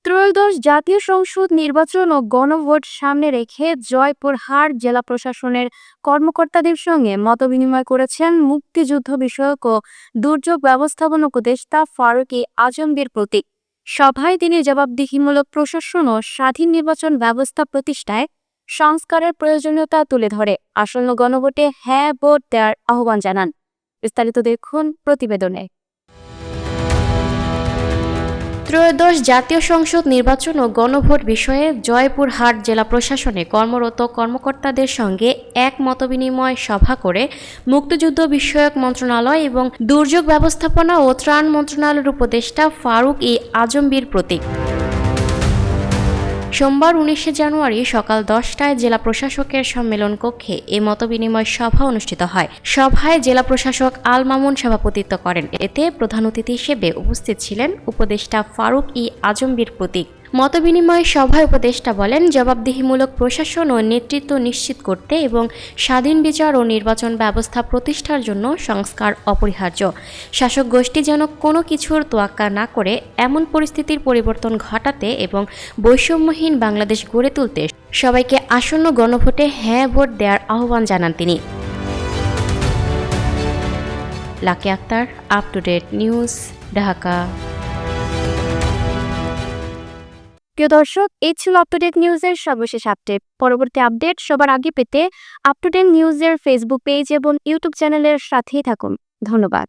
ত্রয়োদশ জাতীয় সংসদ নির্বাচন ও গণভোট সামনে রেখে জয়পুরহাট জেলা প্রশাসনের কর্মকর্তাদের সঙ্গে মতবিনিময় করেছেন মুক্তিযুদ্ধ বিষয়ক ও দুর্যোগ ব্যবস্থাপনা উপদেষ্টা ফারুকী আজমগীর প্রতীক। সভায় তিনি জবাবদিহিমূলক প্রশাসন ও স্বাধীন নির্বাচন ব্যবস্থা প্রতিষ্ঠায় সংস্কারের প্রয়োজনীয়তা তুলে ধরে আসন্ন গণভোটে হ্যাঁ ভোট দেওয়ার আহ্বান জানান। বিস্তারিত দেখুন প্রতিবেদনে। ত্রয়োদশ জাতীয় সংসদ নির্বাচন ও গণভোট বিষয়ে জয়পুরহাট জেলা প্রশাসনে কর্মরত কর্মকর্তাদের সঙ্গে এক মতবিনিময় সভা করে মুক্তিযুদ্ধ বিষয়ক মন্ত্রণালয় এবং দুর্যোগ ব্যবস্থাপনা ও ত্রাণ মন্ত্রণালয়ের উপদেষ্টা ফারুকী আজমগীর প্রতীক। সোমবার 19 জানুয়ারি সকাল 10টায় জেলা প্রশাসকের সম্মেলন কক্ষে এ মতবিনিময় সভা অনুষ্ঠিত হয়। সভায় জেলা প্রশাসক আল মামুন সভাপতিত্ব করেন। এতে প্রধান অতিথি হিসেবে উপস্থিত ছিলেন উপদেষ্টা ফারুকী আজমগীর প্রতীক। মতবিনিময় সভায় উপদেষ্টা বলেন, জবাবদিহিমূলক প্রশাসন ও নেতৃত্ব নিশ্চিত করতে এবং স্বাধীন বিচার ও নির্বাচন ব্যবস্থা প্রতিষ্ঠার জন্য সংস্কার অপরিহার্য। শাসক গোষ্ঠী যেন কোনো কিছুর তোয়াক্কা না করে এমন পরিস্থিতির পরিবর্তন ঘটাতে এবং বৈষম্যহীন বাংলাদেশ গড়ে তুলতে সবাইকে আসন্ন গণভোটে হ্যাঁ ভোট দেওয়ার আহ্বান জানান তিনি। Lucky Akter, up to date news, Dhaka. প্রিয় দর্শক, এই ছিল আপ টু ডেট নিউজের সর্বশেষ আপডেট। পরবর্তী আপডেট সবার আগে পেতে আপ টু ডেট নিউজের ফেসবুক পেজ এবং ইউটিউব চ্যানেলের সাথেই থাকুন। ধন্যবাদ।